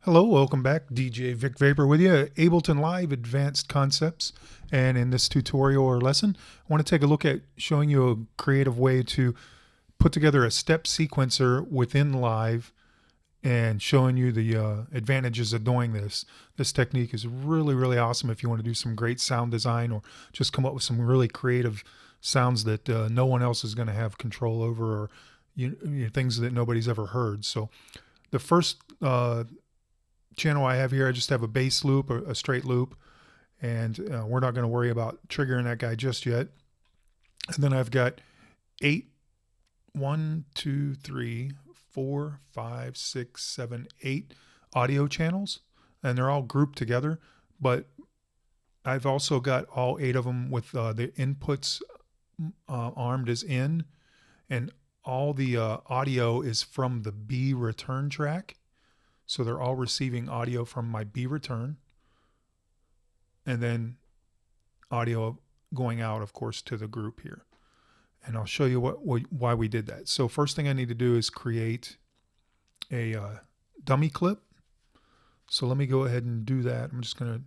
Hello, welcome back. DJ Vic Vapor with you, Ableton Live Advanced Concepts. And in this tutorial or lesson, I want to take a look at showing you a creative way to put together a step sequencer within Live and showing you the advantages of doing this. This technique is really awesome if you want to do some great sound design or just come up with some really creative sounds that no one else is going to have control over, or things that nobody's ever heard. So the first channel I have here, I just have a bass loop, a straight loop, and we're not going to worry about triggering that guy just yet. And then I've got 8, 1, 2, 3, 4, 5, 6, 7, 8 audio channels, and they're all grouped together, but I've also got all 8 of them with the inputs armed as in, and all the audio is from the B return track. So they're all receiving audio from my B return, and then audio going out, of course, to the group here. And I'll show you why we did that. So first thing I need to do is create a dummy clip. So let me go ahead and do that. I'm just going to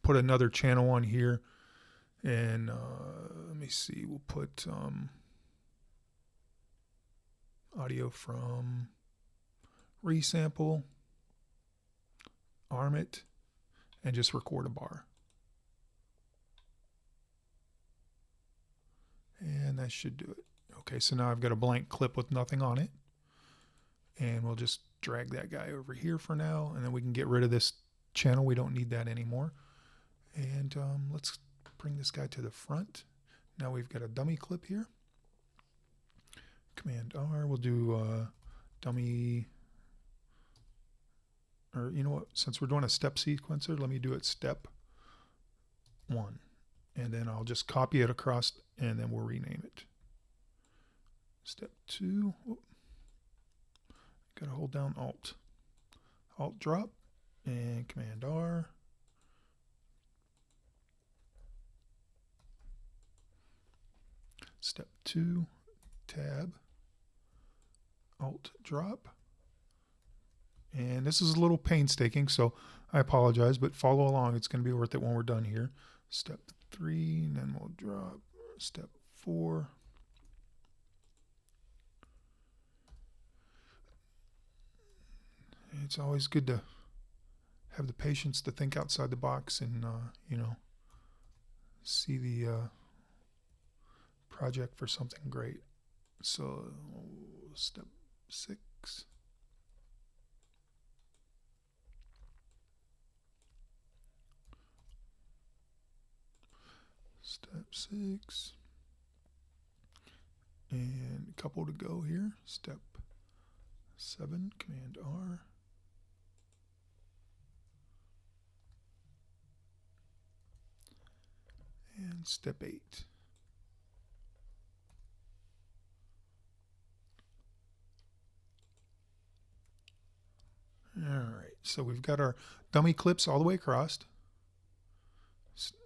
put another channel on here, and let me see. We'll put audio from resample, arm it, and just record a bar. And that should do it. Okay, so now I've got a blank clip with nothing on it. And we'll just drag that guy over here for now, and then we can get rid of this channel. We don't need that anymore. And let's bring this guy to the front. Now we've got a dummy clip here. Command R, we'll do dummy. Or you know what, since we're doing a step sequencer, let me do it step 1. And then I'll just copy it across, and then we'll rename it. Step 2. Whoop. Gotta hold down Alt drop, and Command R. Step 2, tab, Alt drop. And this is a little painstaking, so I apologize, but follow along. It's going to be worth it when we're done here. Step 3, and then we'll drop. Step 4. It's always good to have the patience to think outside the box and, see the project for something great. So, step 6. Step 6, and a couple to go here. Step 7, Command R. And step 8. All right, so we've got our dummy clips all the way across,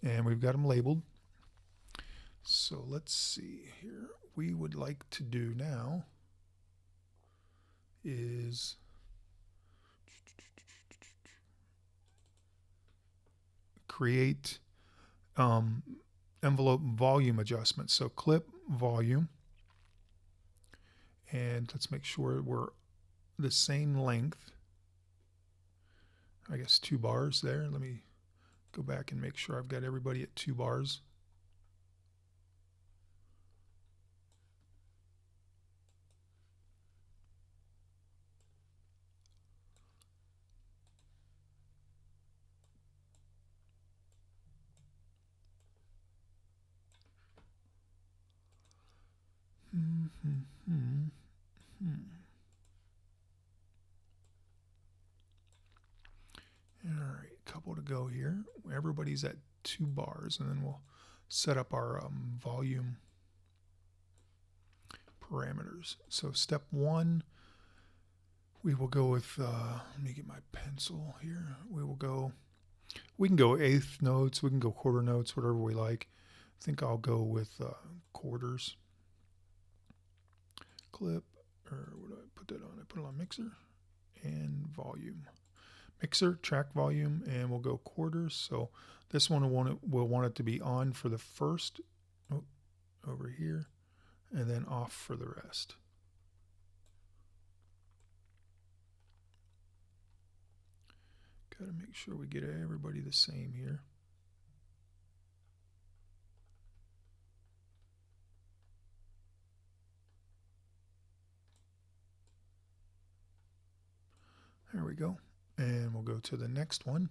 and we've got them labeled. So let's see here. We would like to do now is create envelope volume adjustments. So clip volume, and let's make sure we're the same length. I guess 2 bars there. Let me go back and make sure I've got everybody at 2 bars. All right, couple to go here. Everybody's at 2 bars, and then we'll set up our volume parameters. So step 1, we will go with, let me get my pencil here. We can go eighth notes, we can go quarter notes, whatever we like. I think I'll go with quarters. Clip, or what do I put that on? I put it on mixer, and volume. Mixer, track volume, and we'll go quarters. So this one we'll want it to be on for the first, over here, and then off for the rest. Got to make sure we get everybody the same here. There we go. And we'll go to the next one.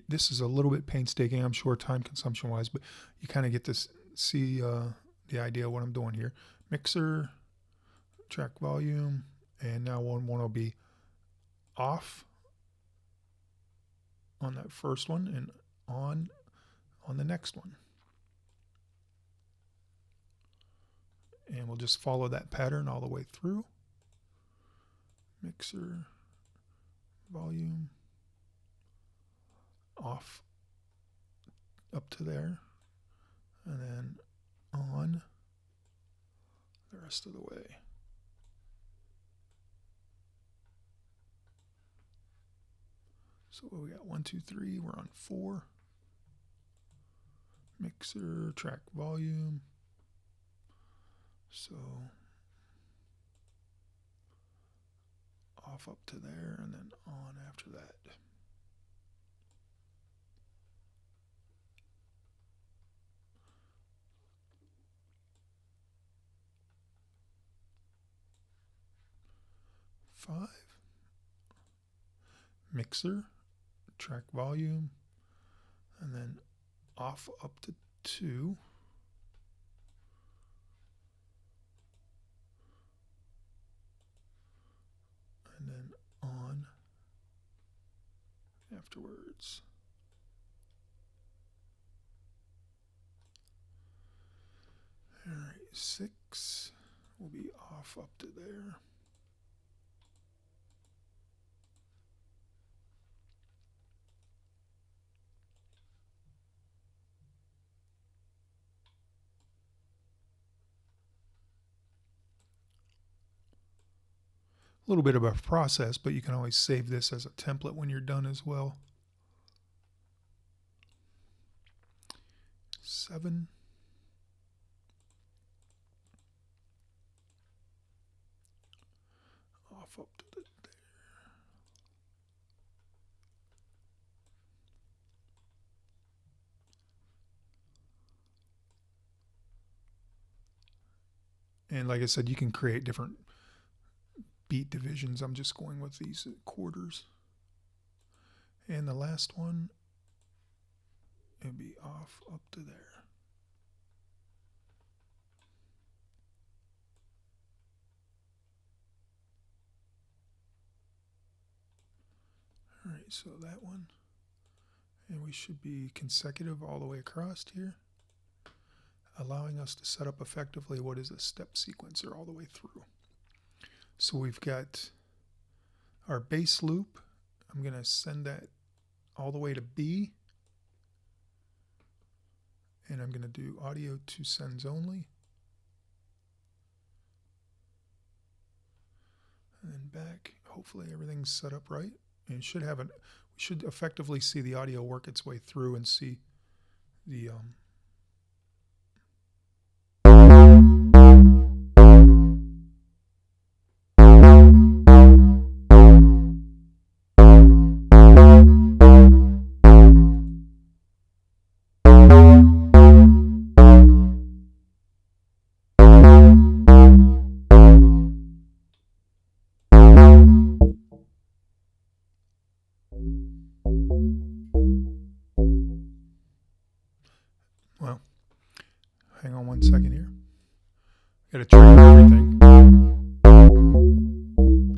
This is a little bit painstaking, I'm sure, time consumption wise, but you kind of get to see the idea of what I'm doing here. Mixer, track volume, and now one will be off on that first one and on the next one. And we'll just follow that pattern all the way through. Mixer, volume, off up to there, and then on the rest of the way. So we got 1, 2, 3, we're on 4. Mixer, track volume. So off up to there and then on after that. Five. Mixer, track volume, and then off up to 2. And then on afterwards. All right, 6 will be off up to there. A little bit of a process, but you can always save this as a template when you're done as well. 7. Off up to there. And like I said, you can create different beat divisions. I'm just going with these quarters. And the last one, it'd be off up to there. All right, so that one, and we should be consecutive all the way across here, allowing us to set up effectively what is a step sequencer all the way through. So we've got our bass loop. I'm going to send that all the way to B. And I'm going to do audio to sends only. And then back. Hopefully everything's set up right. And it should have we should effectively see the audio work its way through and see the well, hang on one second here. Got to trigger everything.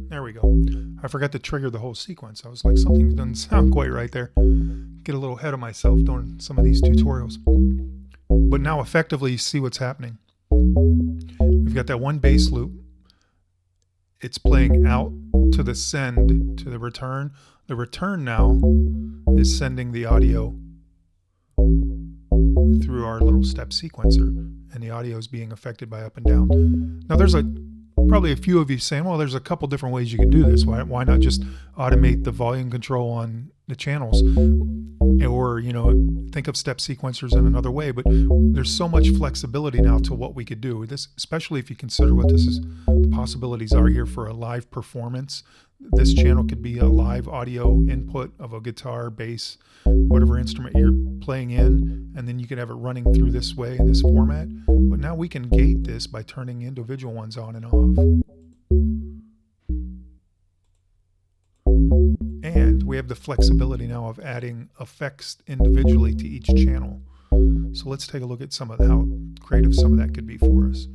There we go. I forgot to trigger the whole sequence. I was like, something doesn't sound quite right there. Get a little ahead of myself doing some of these tutorials. But now effectively you see what's happening. We've got that one bass loop. It's playing out to the send, to the return. The return now is sending the audio through our little step sequencer, and the audio is being affected by up and down. Now there's a probably a few of you saying, well, there's a couple different ways you can do this. Why not just automate the volume control on the channels? Or, you know, think of step sequencers in another way. But there's so much flexibility now to what we could do. This, especially if you consider what the possibilities are here for a live performance. This channel could be a live audio input of a guitar, bass, whatever instrument you're playing in, and then you could have it running through this way, in this format. But now we can gate this by turning individual ones on and off. And we have the flexibility now of adding effects individually to each channel. So let's take a look at some of how creative some of that could be for us.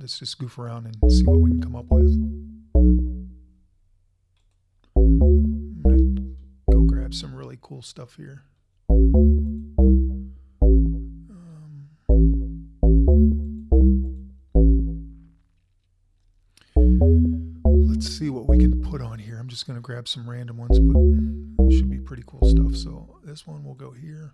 Let's just goof around and see what we can come up with. I'm going to go grab some really cool stuff here. Let's see what we can put on here. I'm just going to grab some random ones, but it should be pretty cool stuff. So this one will go here.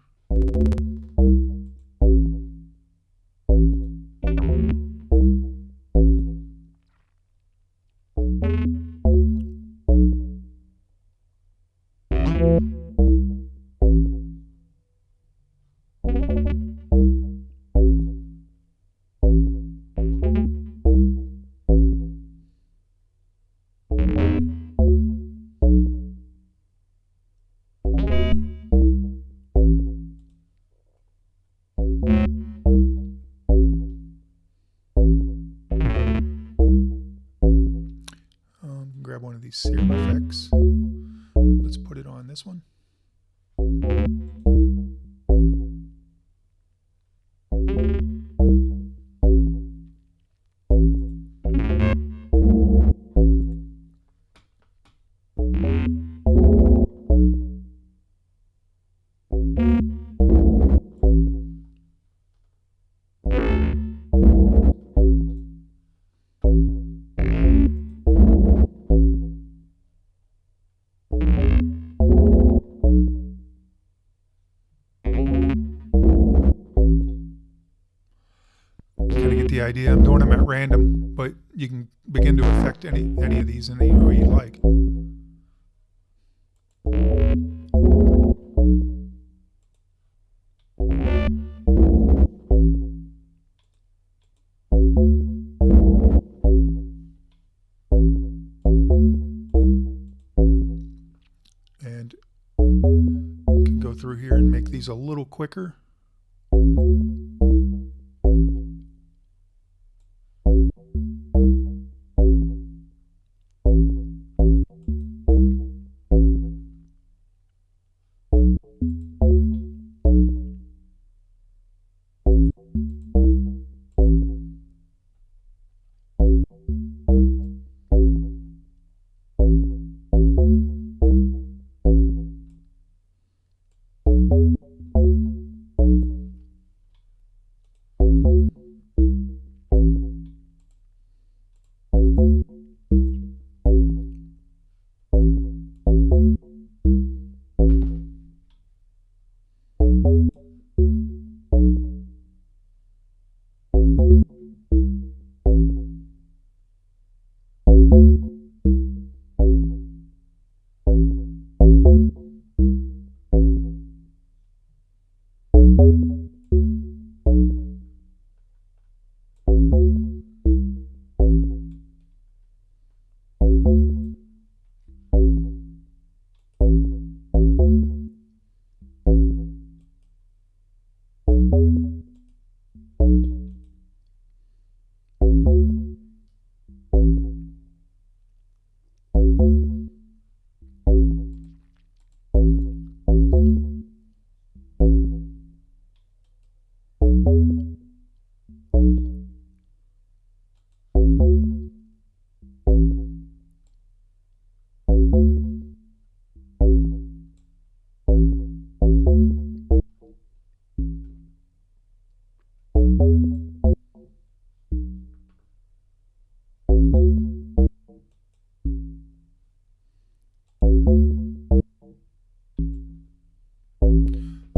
Grab one of these serum effects. Let's put it on this one. The idea. I'm doing them at random, but you can begin to affect any of these in any way you like. And you can go through here and make these a little quicker.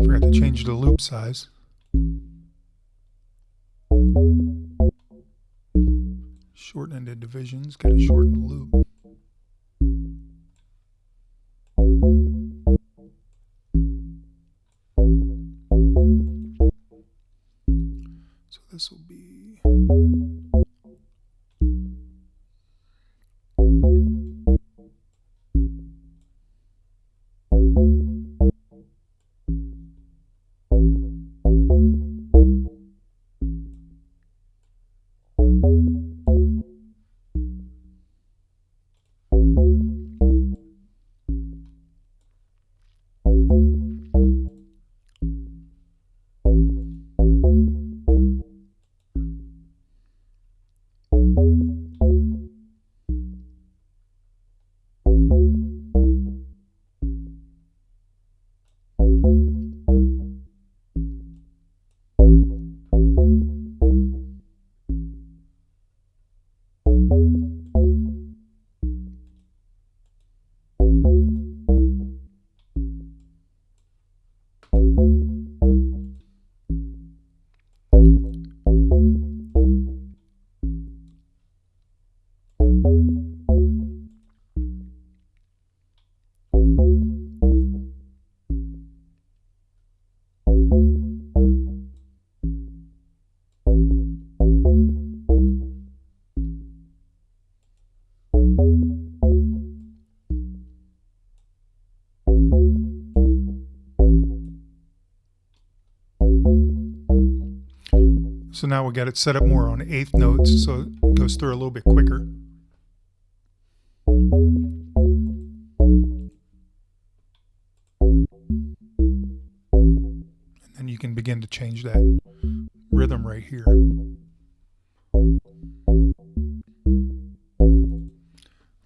Forgot to change the loop size. shorten into divisions, get a shortened loop. So this will be So now we got it set up more on eighth notes, so it goes through a little bit quicker. And then you can begin to change that rhythm right here.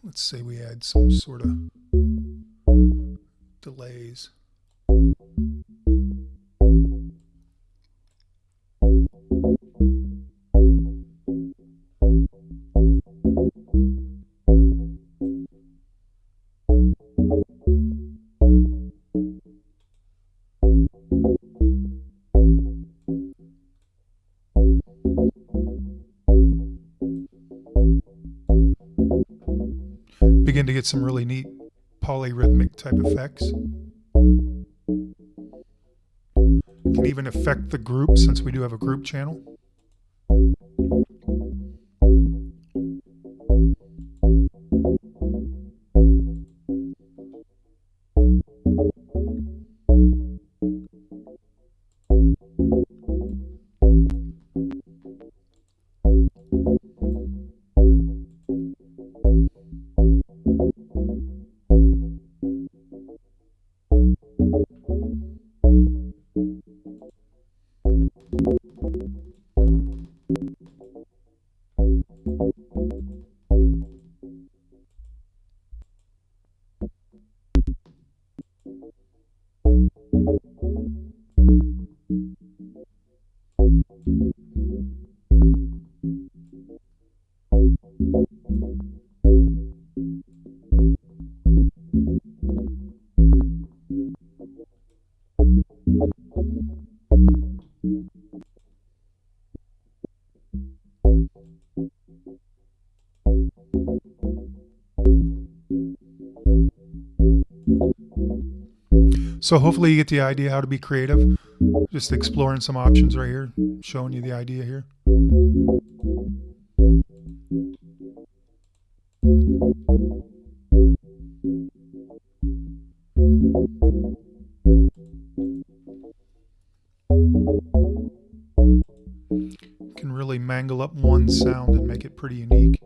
Let's say we add some sort of delays. Begin to get some really neat polyrhythmic type effects. Can even affect the group since we do have a group channel. So hopefully you get the idea how to be creative. Just exploring some options right here, showing you the idea here. Can really mangle up one sound and make it pretty unique.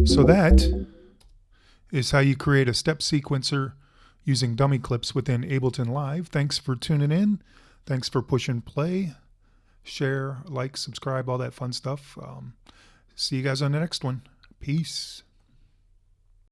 So that is how you create a step sequencer using dummy clips within Ableton Live. Thanks for tuning in. Thanks for pushing play, share, like, subscribe, all that fun stuff. See you guys on the next one. Peace.